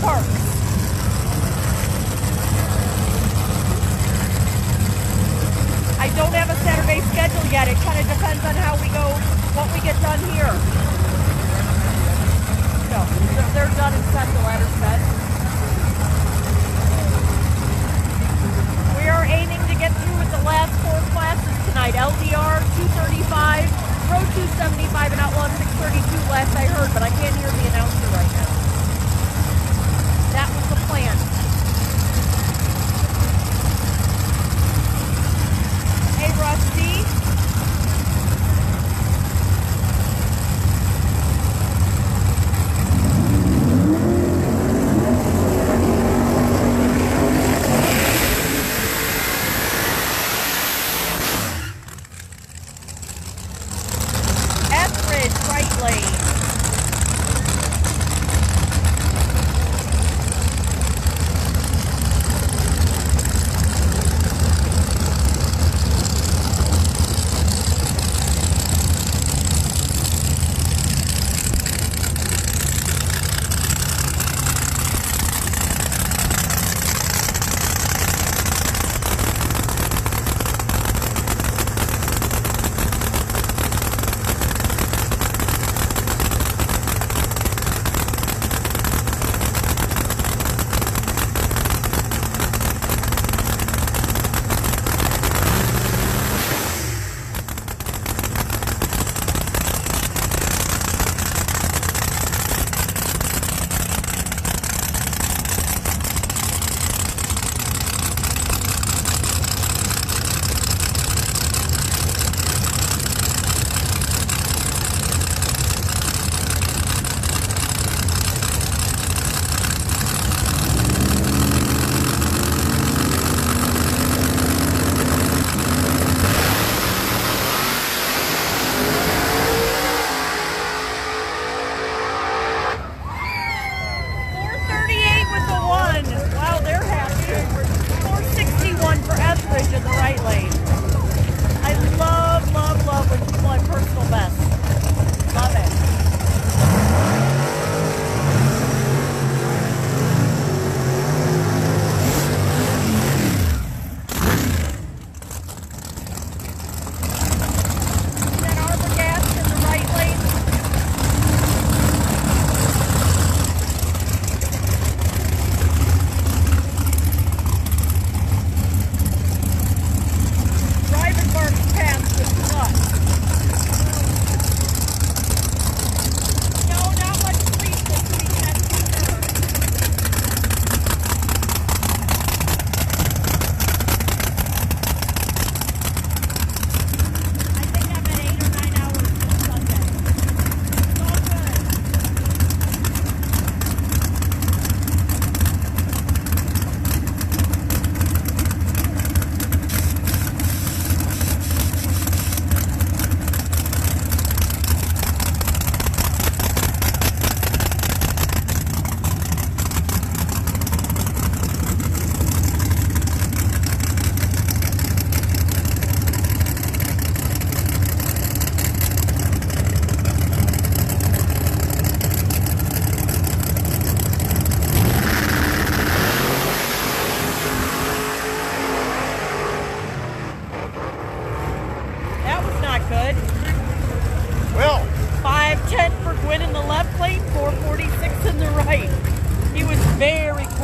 parks. I don't have a Saturday schedule yet. It kind of depends on how we go, what we get done here. So, they're done and set, the ladder's set. We are aiming to get through with the last 4 classes tonight. LDR 235, Row 275, and Outlaw 632 last I heard, but I can't hear the announcer right now. That was the plan. Hey, Rusty. Etheridge, right lane.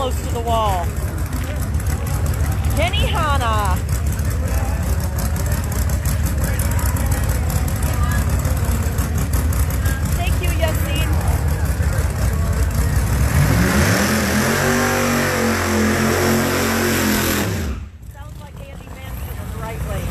To the wall. Kenny Hanna. Thank you, Yassine. Sounds like Andy Manson in the right lane.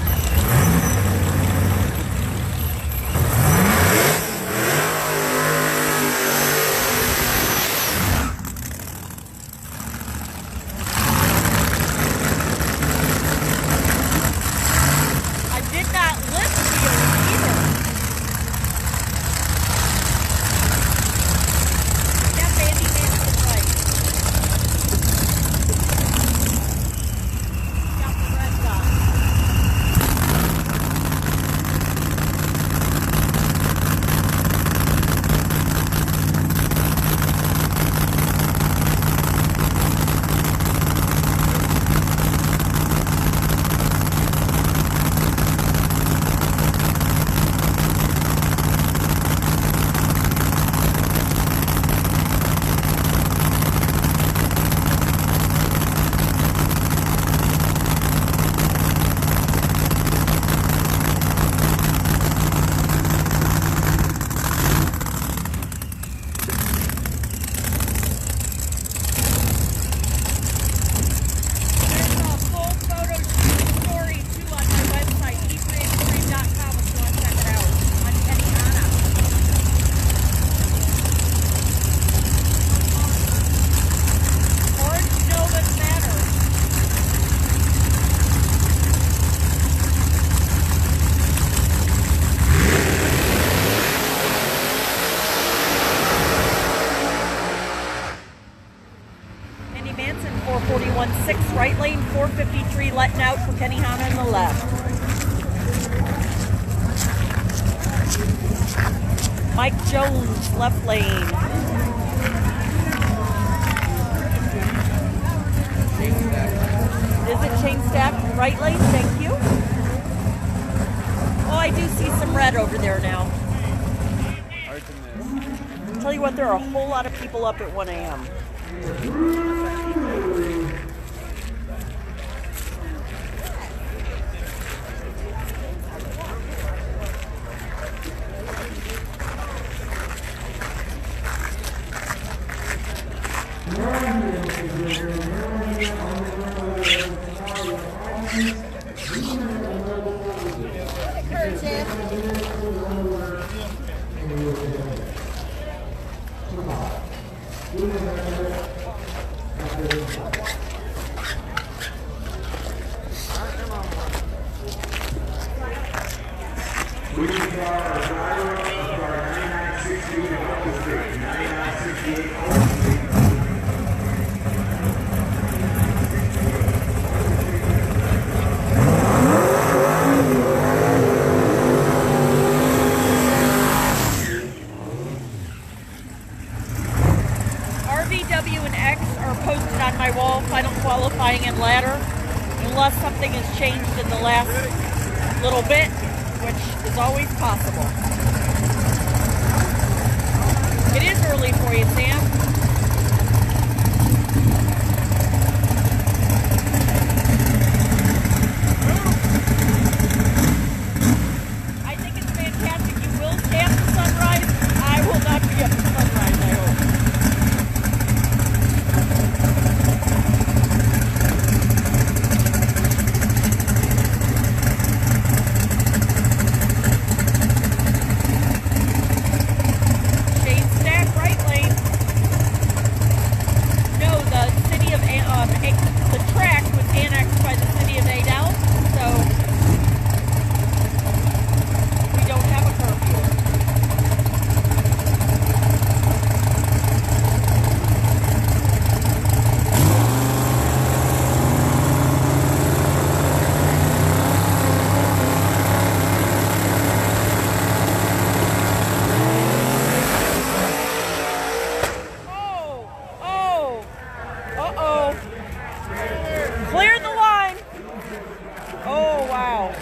right lane 453 letting out for Kenny Hanna in the left. Mike Jones, left lane. Is it chain stack? Right lane, thank you. Oh, I do see some red over there now. Hard to miss. Tell you what, there are a whole lot of people up at 1 a.m. RVW and X are posted on my wall, final qualifying and ladder, unless something has changed in the last little bit, which is always possible. It is early for you, Sam. I think it's fantastic. You will stay up to sunrise. I will not be up to sunrise, I hope. The track was annexed by the city of Adel, so we don't have a curfew. Cleared the line. Oh, wow.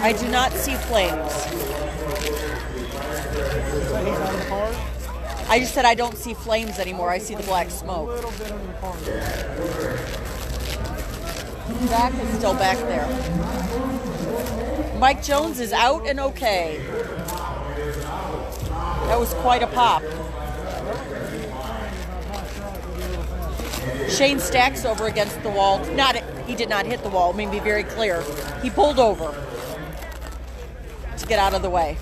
I do not see flames. I just said I don't see flames anymore. I see the black smoke. Zach is still back there. Mike Jones is out and okay. That was quite a pop. Shane Stacks over against the wall. He did not hit the wall. Let me be very clear. He pulled over to get out of the way.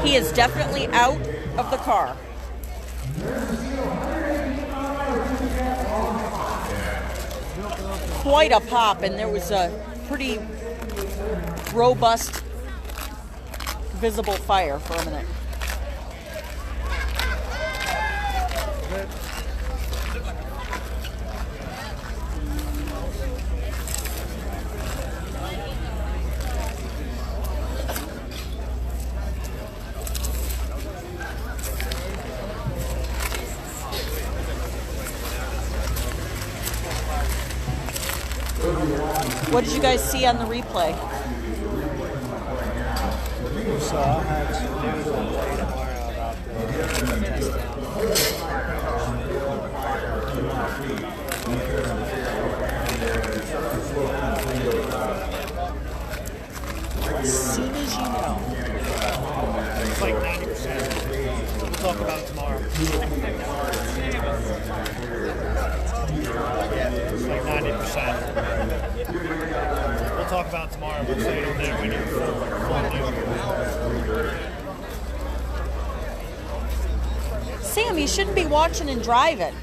He is definitely out of the car. Quite a pop, and there was a pretty robust, visible fire for a minute. What did you guys see on the replay? So I'll have some news on today tomorrow about the test down. We'll talk about it tomorrow. Yeah, it's like 90%. We'll talk about it tomorrow. We'll see it on there. We need to Sam, you shouldn't be watching and driving.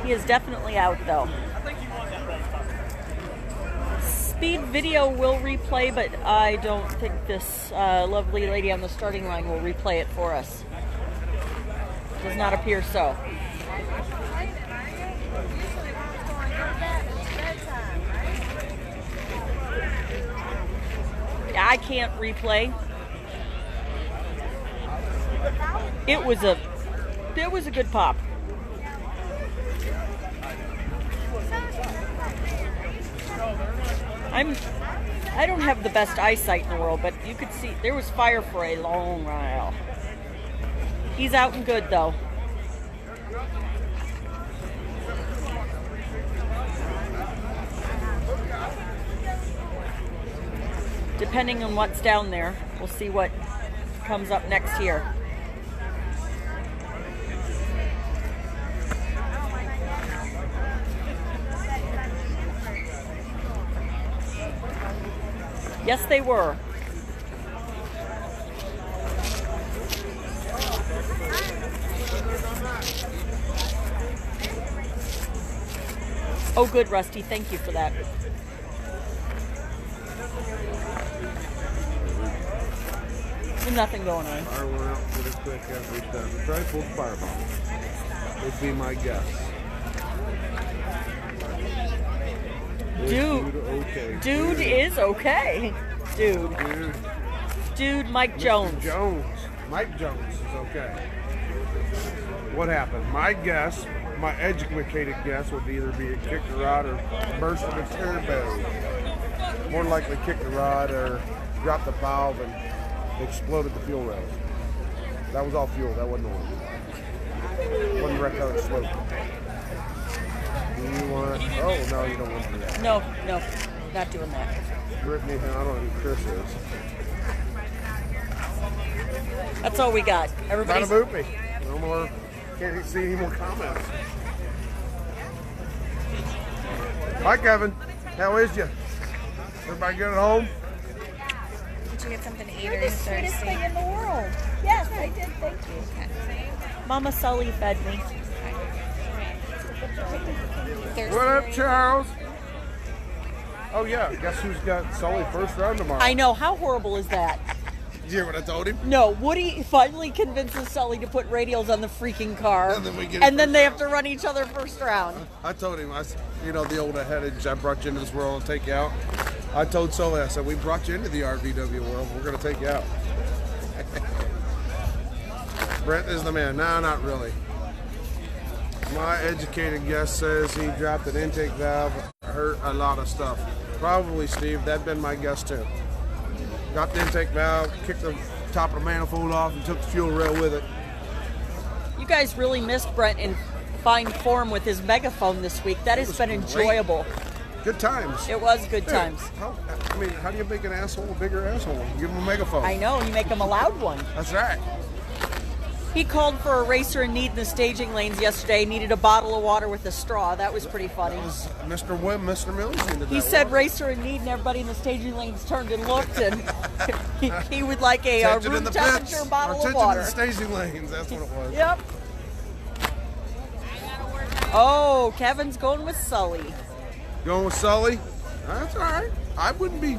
He is definitely out, though. Speed video will replay, but I don't think this lovely lady on the starting line will replay it for us. Does not appear so. Yeah, I can't replay. It was a good pop. I don't have the best eyesight in the world, but you could see there was fire for a long while. He's out and good though. Depending on what's down there, we'll see what comes up next here. Yes, they were. Oh, good, Rusty. Thank you for that. There's nothing going on. Fire went out pretty quick every time. Try to pull the firebomb. Would be my guess. Dude, okay. dude is okay. Dude, Mike Jones. Mike Jones is okay. What happened? My guess, my educated guess, would either be a kick the rod or burst of the turbo. More likely kick the rod or drop the valve and exploded the fuel rails. That was all fuel. That wasn't oil. Wasn't wrecked out of smoke. Do you want? Oh no, you don't want to do that. No, not doing that. Brittany, I don't know who Chris is. That's all we got. Everybody's. Not a boopy. No more. Can't see any more comments. Hi, Kevin. How is you? Everybody good at home? Did you get something to eat or You're are you the sweetest thirsty? thing in the world. Yes, I did. Thank you. Mama Sully fed me. Thirsty What or up, you- Charles? Oh yeah, guess who's got Sully first round tomorrow? I know. How horrible is that? Did you hear what I told him? No, Woody finally convinces Sully to put radials on the freaking car, And then we get and it then first they have to run each other first round. I told him, the old adage, I brought you into this world to take you out. I told Sully, I said, we brought you into the RVW world. We're going to take you out. Brent is the man. No, not really. My educated guess says he dropped an intake valve, hurt a lot of stuff. Probably, Steve. That'd been my guess, too. Dropped the intake valve, kicked the top of the manifold off, and took the fuel rail with it. You guys really missed Brent in fine form with his megaphone this week. That has been great. enjoyable. Good times. It was good times. How do you make an asshole a bigger asshole? You give him a megaphone. I know, you make him a loud one. That's right. He called for a racer in need in the staging lanes yesterday, needed a bottle of water with a straw. That was pretty funny. Mr. Wim, Mr. Mills did that. He said racer in need, and everybody in the staging lanes turned and looked, and he would like a Attention in room the temperature pits. bottle of Attention water. in the staging lanes. That's what it was. Yep. Oh, Kevin's going with Sully. Going with Sully? That's all right. I wouldn't be.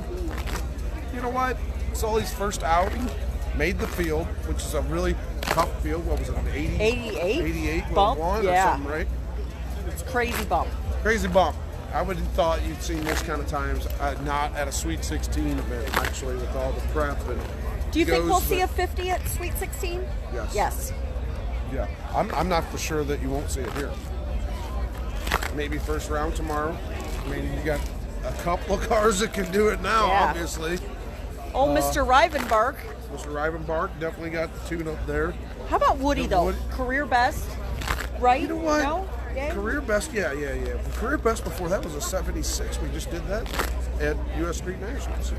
You know what? Sully's first outing made the field, which is a really tough field. What was it? An 80? 88? 88 Bump? one Yeah. or something, right? It's crazy bump. Crazy bump. I would have thought you'd seen this kind of times, not at a Sweet 16 event, actually, with all the prep. And Do you think goes, we'll see a but- 50 at Sweet 16? Yes. Yes. Yeah, I'm not for sure that you won't see it here. Maybe first round tomorrow. I mean, you got a couple of cars that can do it now, Yeah. obviously. Oh, Mr. Rivenbark. Mr. Rivenbark definitely got the tune up there. How about Woody, though? Woody. Career best, right? You know what? No? Yeah. Career best, yeah. Career best before that was a 76. We just did that. at U.S. Street Nationals.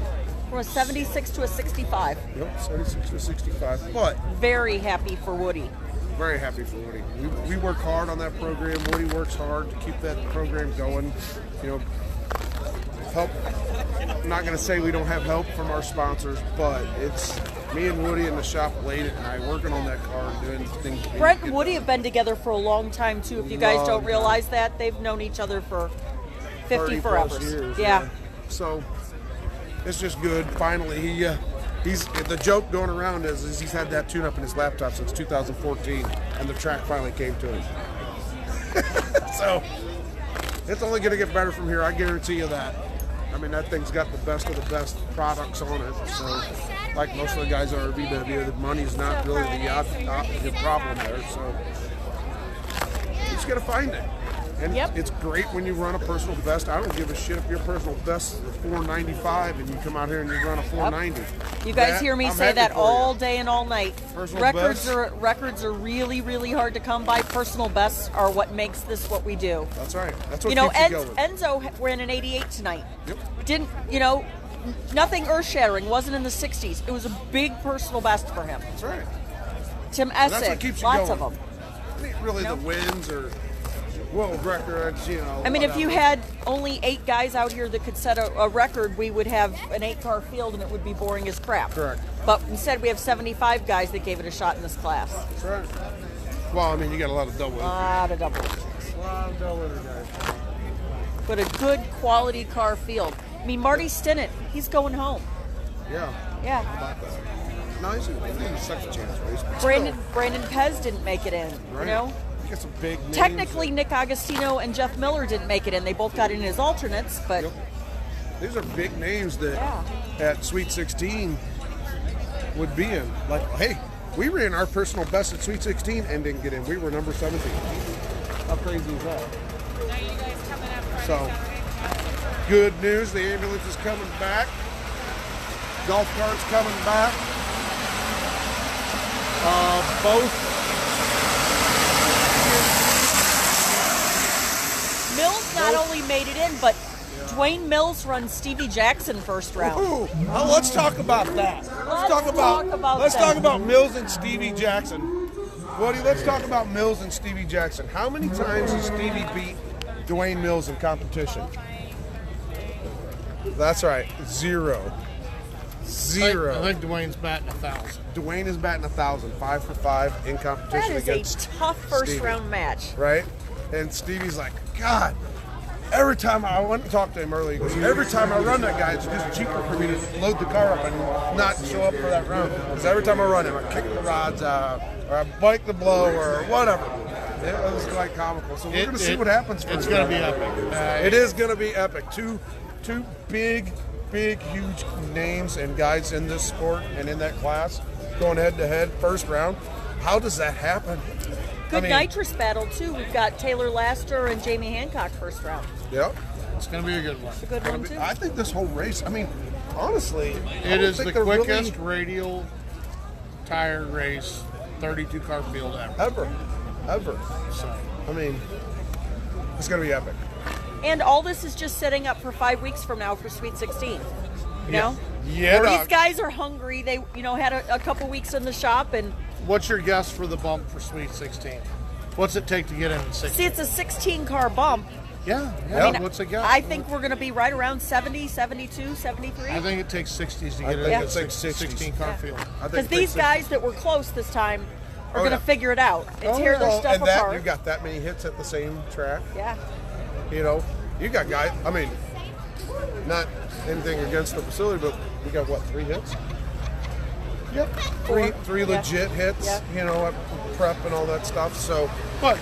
From a 76 to a 65. Yep, 76 to 65. But Very happy for Woody. very happy for Woody. We work hard on that program. Woody works hard to keep that program going. You know, help. I'm not going to say we don't have help from our sponsors, but it's me and Woody in the shop late at night working on that car and doing things. Brent and Woody have been together for a long time too. If you guys Long don't time. realize that, they've known each other for 50 30+ forever. years, Yeah. So it's just good. Finally, he's the joke going around is he's had that tune-up in his laptop since 2014, and the track finally came to him. So it's only going to get better from here. I guarantee you that. I mean, that thing's got the best of the best products on it. So, like most of the guys are at VW, the money's not really the problem there. So you just got to find it. And Yep. it's great when you run a personal best. I don't give a shit if your personal best is a 495 and you come out here and you run a 490. You guys That- hear me I'm say happy that for all you. day and all night. Personal Records best. are really, really hard to come by. Personal bests are what makes this what we do. That's right. That's what You know, keeps you going. Enzo ran an 88 tonight. Yep. Didn't, nothing earth-shattering, wasn't in the 60s. It was a big personal best for him. That's right. Tim that's what Essig, keeps you lots going. of them. I mean, really, No. the wins or world records, I mean, if you whatever. had only 8 guys out here that could set a record, we would have an 8-car field and it would be boring as crap. Correct. But instead, we have 75 guys that gave it a shot in this class. That's right. Well, I mean, you got a lot of double. A lot of doubles. A lot of double guys. But a good quality car field. I mean, Marty Stinnett, he's going home. Yeah. Yeah. How about that? No, he's in the second chance race. but Brandon Pez didn't make it in, Right. you know? You got some big names. Technically, Nick Agostino and Jeff Miller didn't make it in. They both got in as alternates, but Yep. These are big names that at Sweet 16 would be in. Like, hey, we ran our personal best at Sweet 16 and didn't get in. We were number 17. How crazy is that? So, good news. The ambulance is coming back. Golf carts coming back. Both. Mills not only made it in, but Dwayne Mills runs Stevie Jackson first round. Ooh, let's talk about that. Let's talk about Mills and Stevie Jackson. Woody, let's talk about Mills and Stevie Jackson. How many times has Stevie beat Dwayne Mills in competition? That's right, 0. 0. I think Dwayne's batting 1,000. Dwayne is batting 1,000, 5 for 5 in That competition is against a tough first Stevie. round match. Right? And Stevie's like, God, every time I went and talked to him earlier, he goes, every time I run that guy, it's just cheaper for me to load the car up and not show up for that round. Because every time I run him, I kick the rods out, or I bike the blow, or whatever. It was quite comical. So we're going to see what happens first. It's going to be epic. It is going to be epic. Two big, huge names and guys in this sport and in that class going head to head first round. How does that happen? Good nitrous battle, too. We've got Taylor Laster and Jamie Hancock first round. Yep. It's going to be a good one. It's a good one, too. I think this whole race, I mean, honestly, It is the quickest radial tire race, 32 car field ever. ever. So, I mean, it's going to be epic. And all this is just setting up for 5 weeks from now for Sweet 16. You know? Yeah, These guys are hungry. They, had a couple weeks in the shop, and what's your guess for the bump for Sweet 16? What's it take to get in 16? see, it's a 16-car bump. Yeah. I mean, What's the guess? I think we're going to be right around 70, 72, 73. I think it takes 60s to I get think in it takes 60s. 16 car Yeah. field. Because these guys that were close this time are Oh, going to yeah. figure it out and tear their stuff and that, apart. you got that many hits at the same track. Yeah. You got guys, I mean, not anything against the facility, but we got, 3 hits? Yep. Three Yeah. legit hits, Yeah. At prep and all that stuff. So, but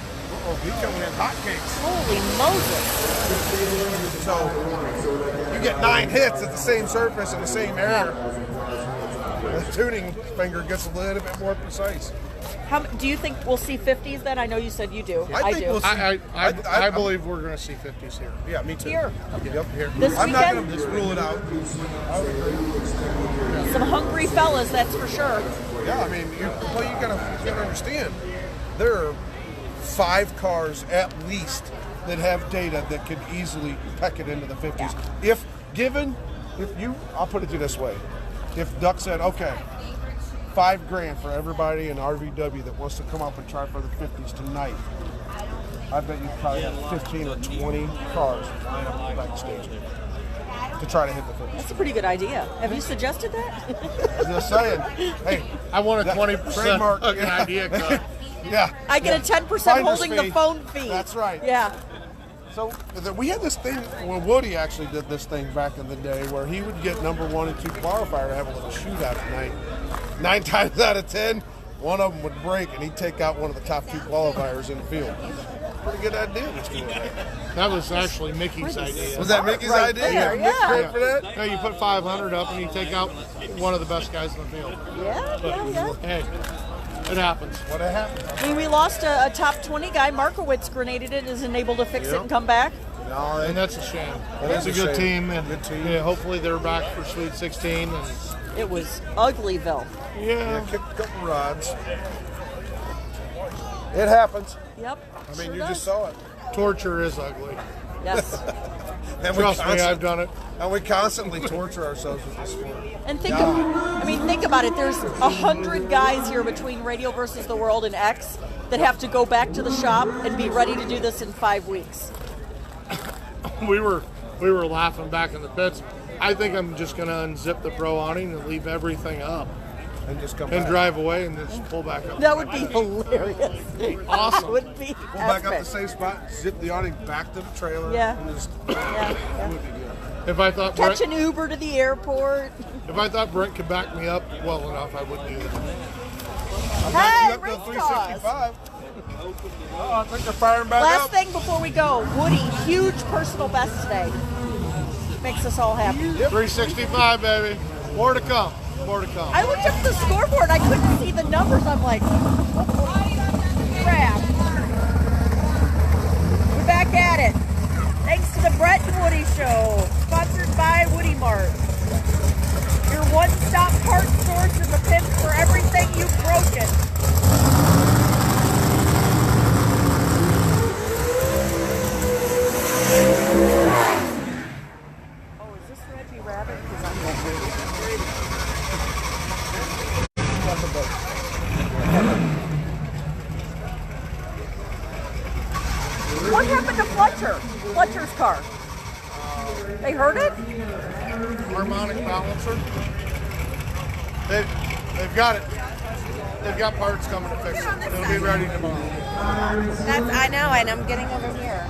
he's coming in hotcakes. Holy Moses. So, you get 9 hits at the same surface in the same area. The tuning finger gets a little bit more precise. Do you think we'll see 50s then? I know you said you do. I think do. we'll see- I believe we're going to see 50s here. Yeah, me too. Here. Yep, here. This I'm not going weekend? to rule it out. Some hungry fellas, that's for sure. Yeah, I mean, you gotta understand, there are 5 cars at least that have data that could easily peck it into the 50s. Given, I'll put it to you this way. If Duck said, okay, $5,000 for everybody in RVW that wants to come up and try for the 50s tonight, I bet you'd probably have 15 or 20 cars lined up backstage to try to hit the 50s. That's a pretty good idea. Have you suggested that? Just saying. Hey, I want a 20% trademark fucking idea cut. yeah. I get a 10% Finder's holding the fee. phone fee. That's right. Yeah. So we had this thing when Woody actually did this thing back in the day where he would get number 1 and 2 qualifier to have a little shootout at night. 9 times out of 10, one of them would break and he'd take out one of the top 2 qualifiers in the field. Pretty good idea, Mr. Woody. That was actually Mickey's idea. Was that Mickey's Right idea? there, You get yeah. credit for that? Yeah, you put 500 up and you take out one of the best guys in the field. Yeah. Hey, it happens. What happened? I mean, we lost a top 20 guy. Markowitz grenaded it, isn't able to fix it and come back. No, And that's a shame. That It's is a a good shame. team, and Good team. Yeah, hopefully they're back for Sweet 16. And It was Uglyville. yeah, kicked a couple rods. It happens. Yep. I mean, sure you does. just saw it. torture is ugly. Yes. And Trust me, I've done it. And we constantly torture ourselves with this sport. And think about it. There's 100 guys here between Radio versus the World and X that have to go back to the shop and be ready to do this in 5 weeks. We were laughing back in the pits. I think I'm just going to unzip the pro awning and leave everything up And just come and back. drive away and just pull back up. That would be hilarious. Awesome. That would be Pull back up the epic. same spot, zip the awning back to the trailer. Yeah. And just, Yeah. That would be good. If I thought Catch Brent, an Uber to the airport. could back me up well enough, I wouldn't do that. Hey, Up to race 365. Oh, I think they're firing back Last up. thing before we go, Woody, huge personal best today. Makes us all happy. 365, baby. More to come. More to come. I looked up the scoreboard. I couldn't see the numbers. I'm like, crap. We're back at it. Thanks to the Brett and Woody Show, sponsored by Woody Mart. Your one-stop part source in the pit for everything you've broken. Oh, is this Reggie Rabbit? 'Cause What happened to Fletcher? Fletcher's car. They heard it? Harmonic balancer. They've got it. They've got parts coming to fix it. It'll be ready tomorrow. I know, and I'm getting over here.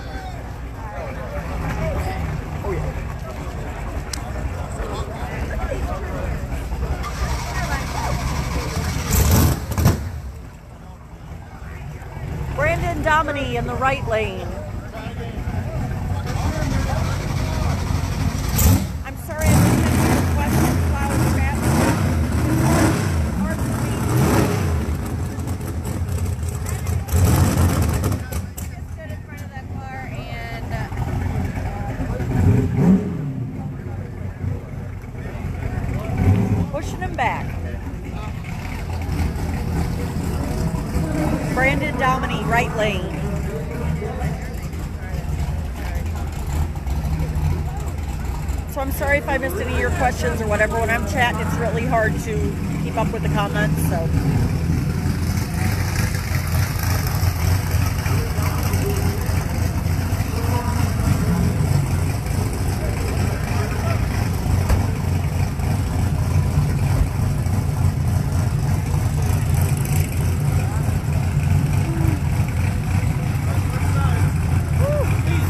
Brandon Dominy in the right lane. I'm sorry I didn't answer your question, Cloud Just stood in front of that car and pushing him back. Brandon Dominy, right lane. So I'm sorry if I missed any of your questions or whatever. When I'm chatting, it's really hard to keep up with the comments. So.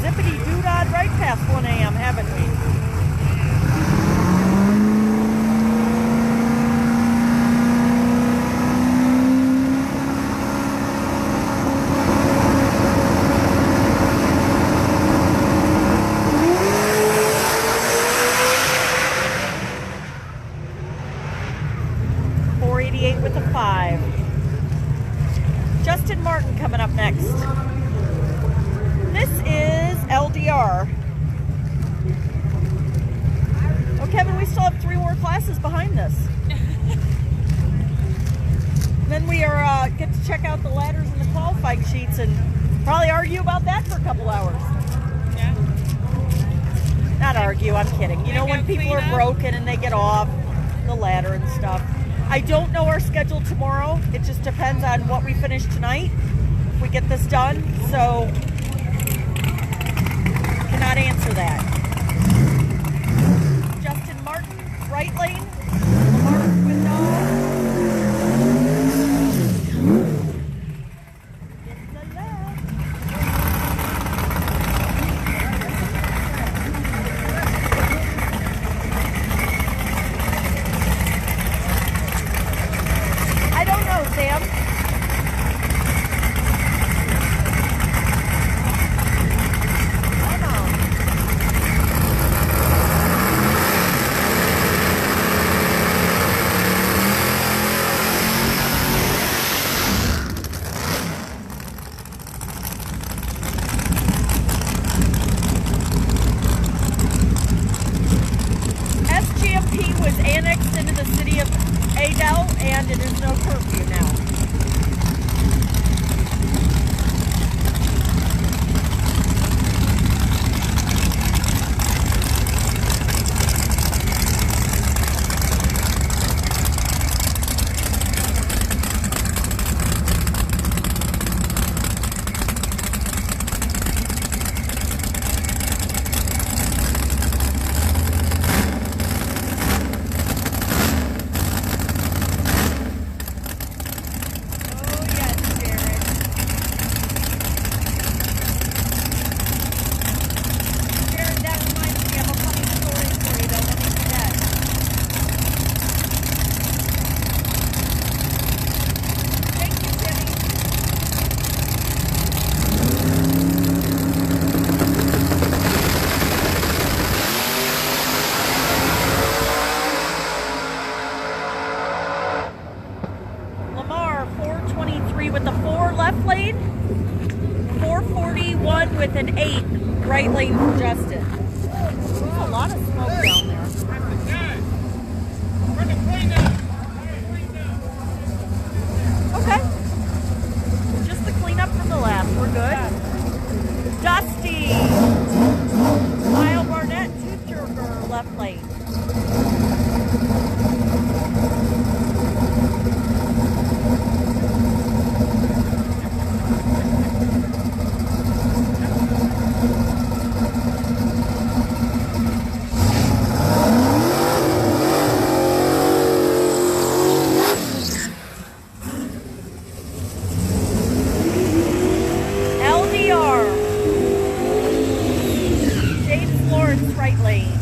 Zippity doodad right past 1 a.m., haven't we? .488 with a 5. Justin Martin coming up next. This is LDR. Oh, Kevin, we still have 3 more classes behind this. Then we are get to check out the ladders and the qualifying sheets and probably argue about that for a couple hours. yeah. Not argue, I'm kidding. You know when people are broken and they get off the ladder and stuff. I don't know our schedule tomorrow. It just depends on what we finish tonight. If we get this done, so cannot answer that. Justin Martin, right lane. Lamar window. I don't know, Sam. I don't know. SGMP was annexed into the city of Adel, and it is no curfew now. Oh, yes, Jared. Jared, that reminds me of a funny story for you, though. Let me forget. Thank you, Jenny. Lamar, 423 with the 4 left lane, 441 with an 8 right lane for Justin. There's a lot of smoke down there. Okay. Just the cleanup from the lap. We're good. Dusty. Lyle Barnett, Tooth Jerker, left lane. LDR. James Lawrence, right lane.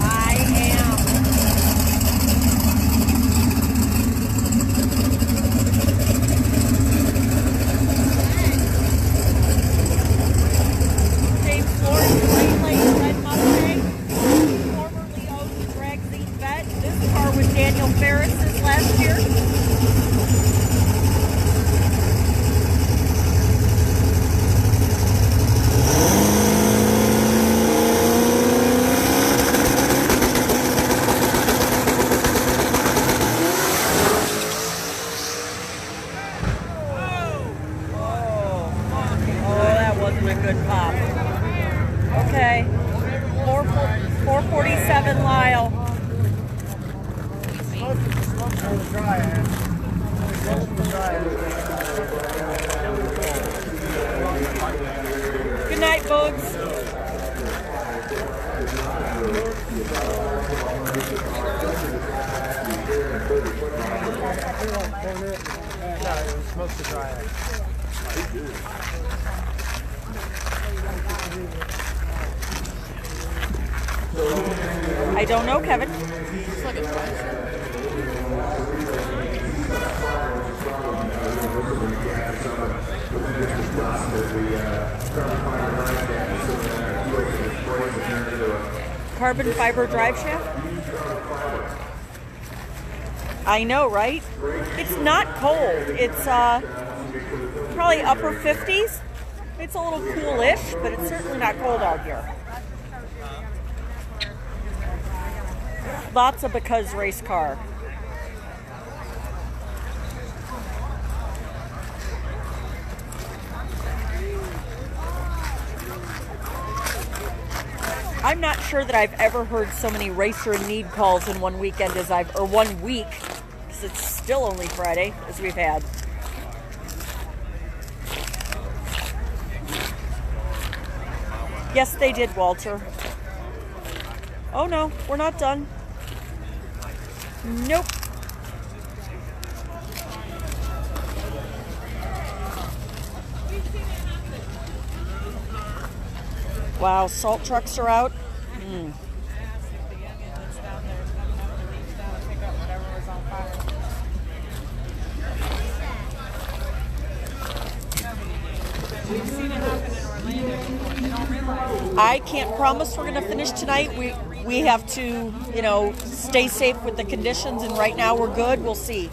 I am. James Lawrence, right lane, red Mustang. Formerly owned Dragzine Vet. This car was Daniel Ferris's last year. Oh, that wasn't a good pop. Okay. 447 Lyle. Good night, Bugs. Smoke the dry. I don't know, Kevin. carbon fiber drive shaft. I know, right? It's not cold. It's probably upper 50s. It's a little coolish, but it's certainly not cold out here. Lots of because race car. I'm not sure that I've ever heard so many racer in need calls in one weekend or 1 week, because it's still only Friday, as we've had. Yes, they did, Walter. Oh no, we're not done. Nope. Wow, salt trucks are out. I can't promise we're going to finish tonight. We have to, stay safe with the conditions, and right now we're good. We'll see.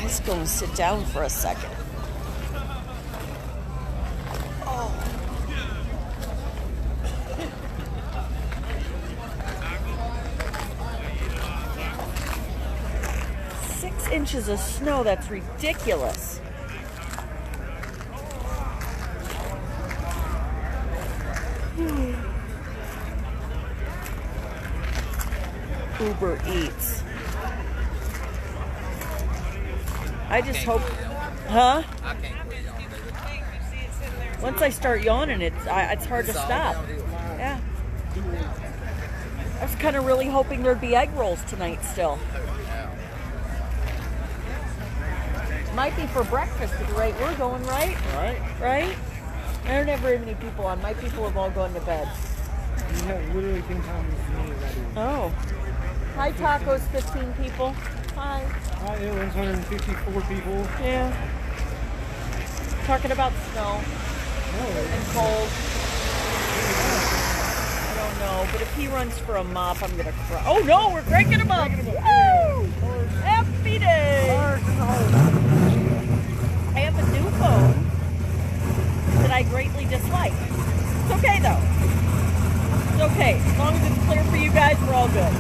Let's go and sit down for a second. Oh. 6 inches of snow, that's ridiculous. Uber Eats. I just hope, huh? Once I start yawning, it's hard to stop. Yeah. I was kind of really hoping there'd be egg rolls tonight still. Might be for breakfast at the rate we're going, right? Right? I don't have very many people on. My people have all gone to bed. You have literally 10 times as many already. Oh. Hi, tacos, 15 people. Hi. Hi, it was 154 people. Yeah. Talking about snow and cold. I don't know, but if he runs for a mop, I'm gonna cry. Oh no, we're cranking him up! Woo! Happy day! I have a new phone that I greatly dislike. It's okay though. It's okay. As long as it's clear for you guys, we're all good.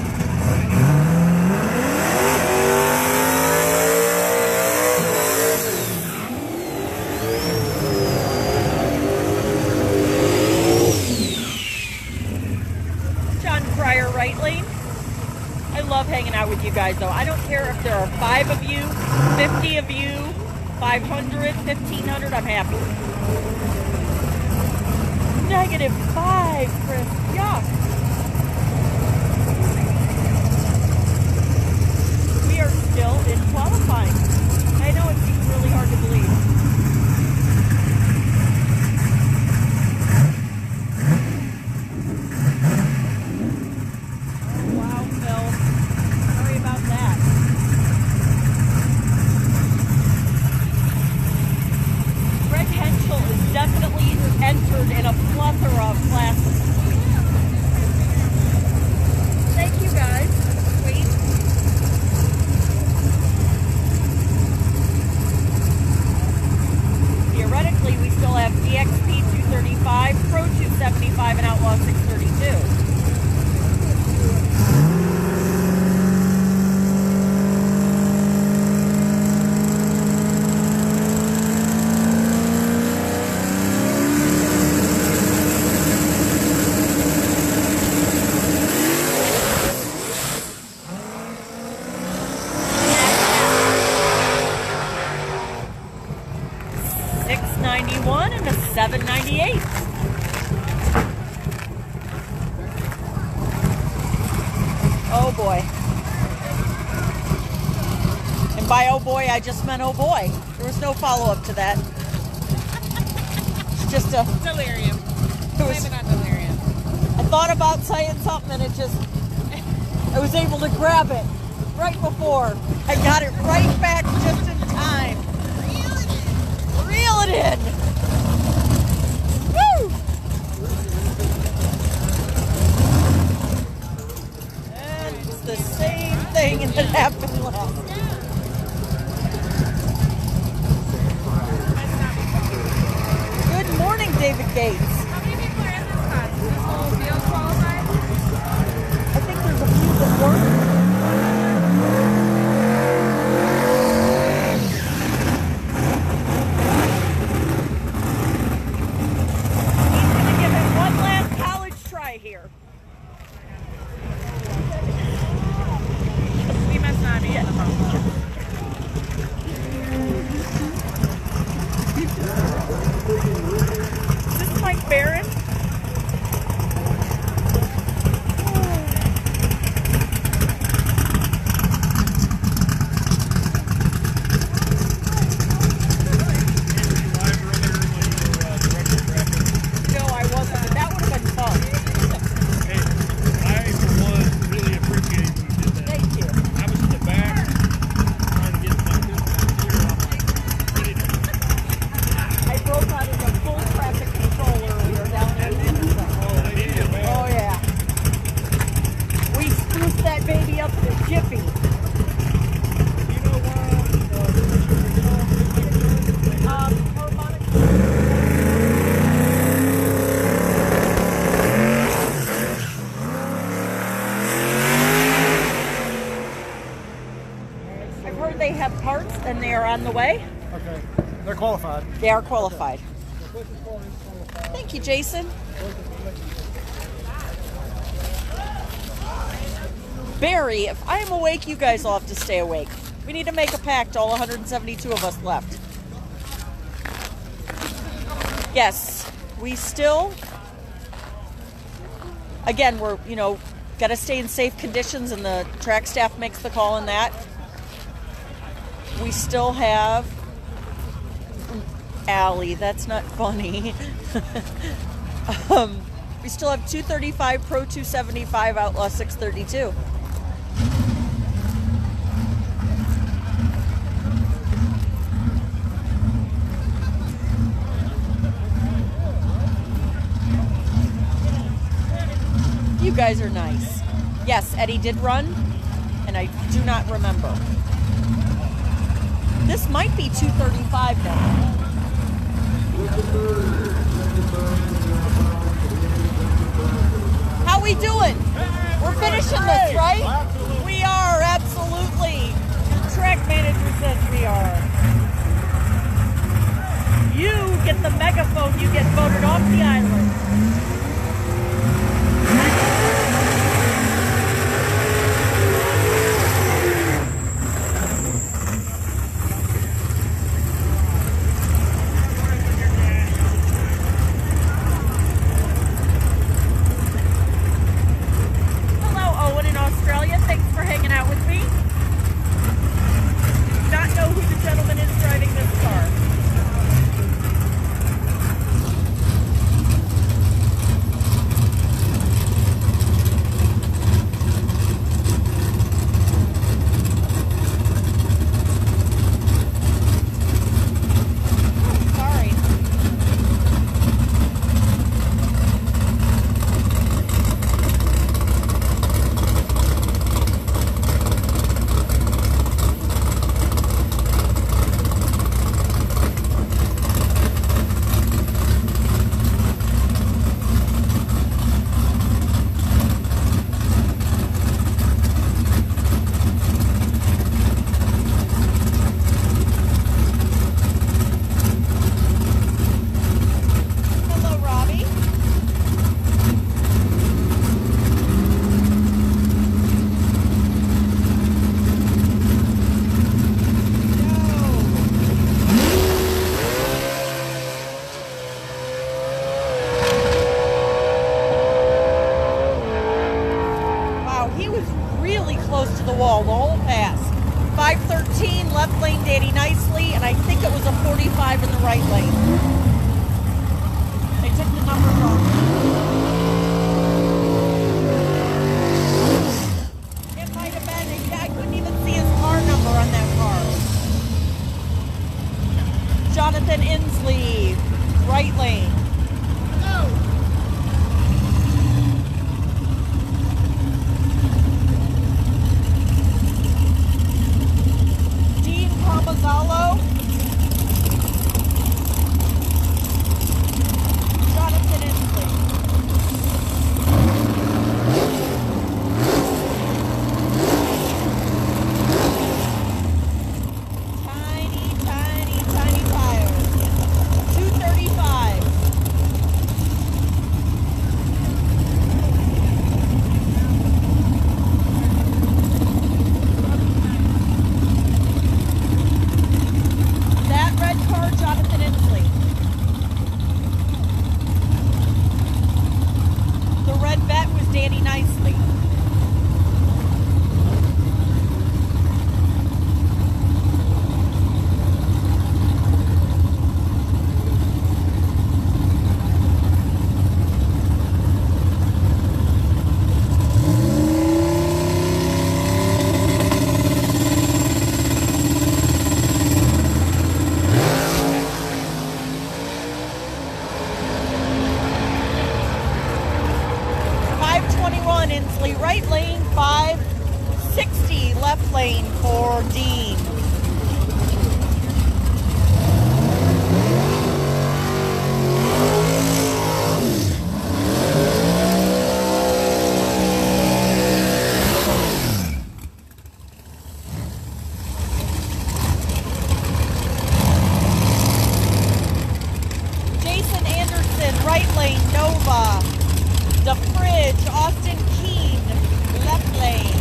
John Cryer, right lane. I love hanging out with you guys though. I don't care if there are 5 of you, 50 of you, 500, 1,500, I'm happy. -5, Chris. Yuck. We are still in qualifying. I know it seems really hard to believe. Oh, wow, Phil. Sorry about that. Greg Henschel is definitely entered in a plethora of classes. Thank you guys. Sweet. Theoretically, we still have DXP 235, Pro 275, and Outlaw 632. And a 798. Oh boy. And by oh boy, I just meant oh boy. There was no follow-up to that. It's just a Delirium. Blame it on delirium. I thought about saying something and I was able to grab it right before. I got it right back just in time. Reel it in. thing and it happened last. Good morning, David Gates. How many people are in this class? Is this whole field qualified? I think there's a few that work. He's going to give it one last college try here. We must not be in the phone. Is this Mike Barron? No, I wasn't, but that would have been fun. I, for one, really appreciate you did that. Thank you. I was in the back trying to get my computer. I'm like, ready to. I broke out into full traffic control earlier down there in Henderson. Oh, they did, man. Oh, yeah. We spruced that baby up in a jiffy. You know why? Harmonic. I've heard they have parts and they are on the way. Okay. They're qualified. They are qualified. Thank you, Jason. Barry, if I am awake, you guys all have to stay awake. We need to make a pact, all 172 of us left. Yes, we still, again, we're, got to stay in safe conditions, and the track staff makes the call on that. We still have Allie, that's not funny. We still have 235 Pro 275 Outlaw 632. You guys are nice. Yes, Eddie did run, and I do not remember. This might be 235 now. How we doing? We're finishing this, right? We are, absolutely. Your track manager says we are. You get the megaphone, you get voted off the island. Hello, Owen in Australia. Thanks for hanging out with me. Not know who the gentleman is driving this car. Sorry. Hello, Robbie. Wow, he was really close to the wall the whole pass. 513, left lane Danny nicely, and I think it was a 45 in the right lane. They took the numbers off. It might have been, I couldn't even see his car number on that car. Jonathan Inslee, right lane. Danny nicely. Inslee, right lane, 560, left lane for Dean. Jason Anderson, right lane, Nova. The Fridge, Austin Keene, left lane.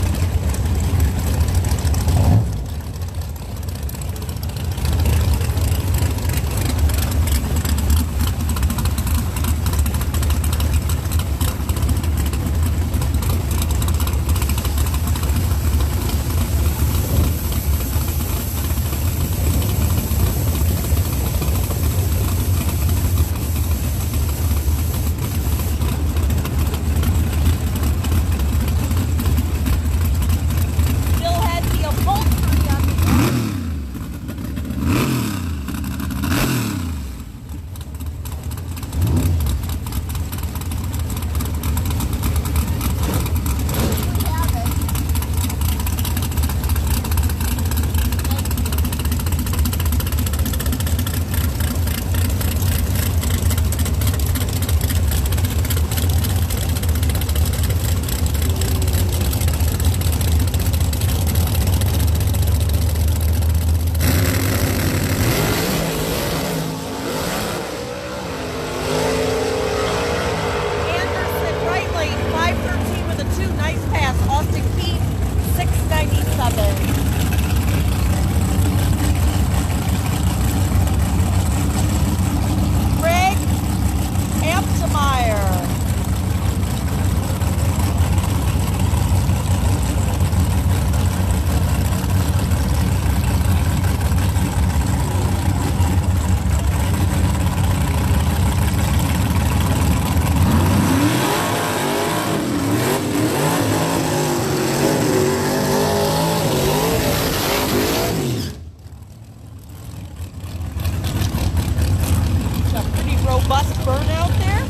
Robust burnout there.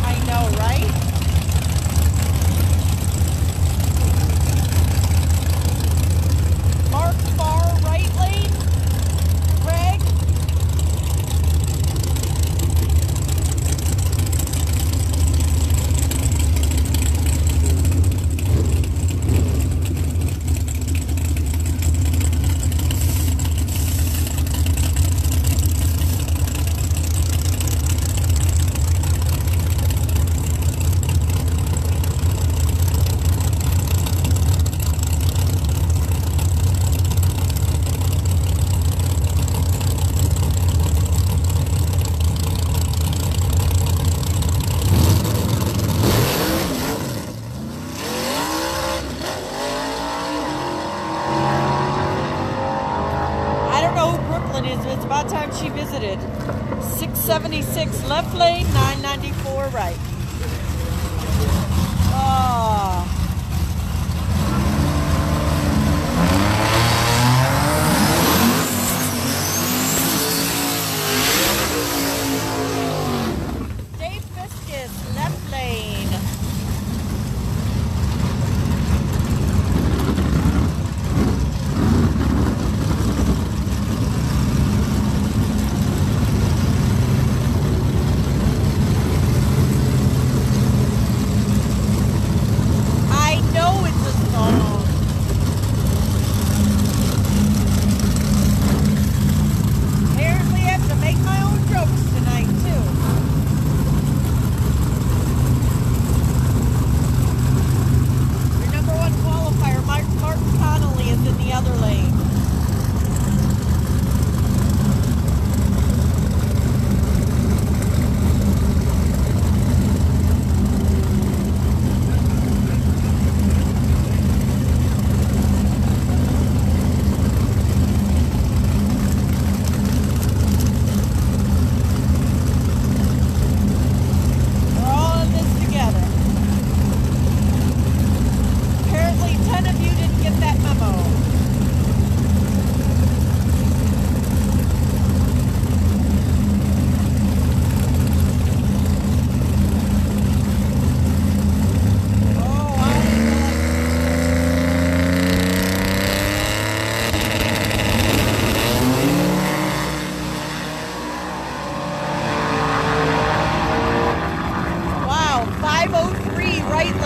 I know, right? Mark Farr, right lane. Greg. It's about time she visited. 676 left lane, 994 right. Oh. Dave Fiskus, left lane.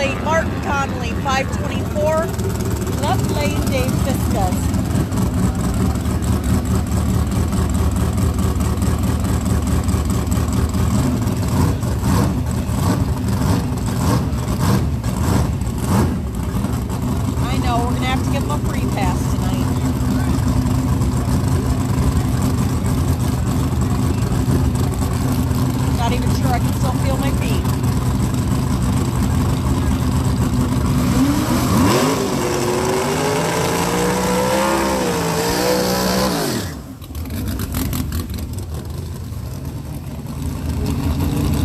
lane, Martin Connolly, 524. Left lane, Dave Fiskus. I know, we're gonna have to give him a free pass tonight. Not even sure I can still feel my feet.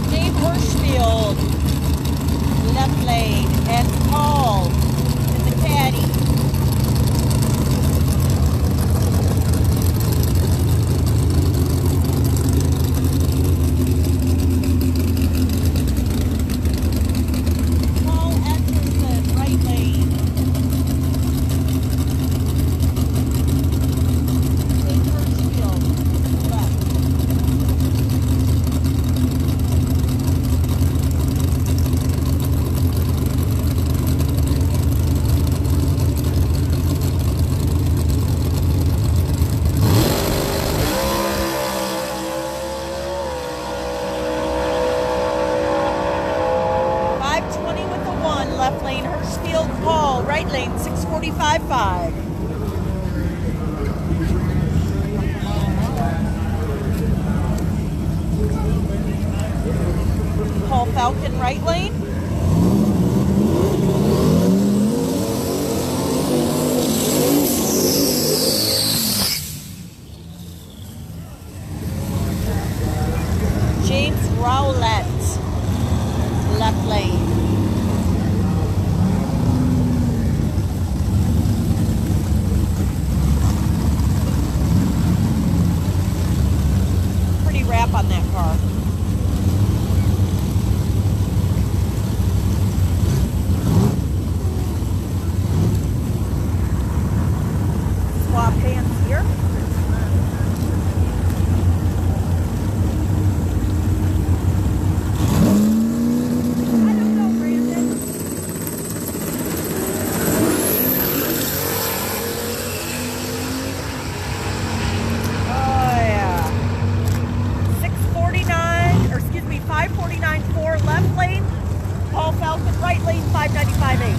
Dave Hirschfield, left lane, and Paul in the caddy. Paul Atkinson, right lane. Dave Hirschfield, left. .520 with the 1, left lane Hirschfield, Paul, right lane 645.5. Paul Falcon, right lane. James Rowlett, left lane. Pretty wrap on that car. Swap hands here. I don't know, Brandon. Oh yeah. 649, or excuse me, 549.4 left lane. Paul Falcon, right lane 595.8.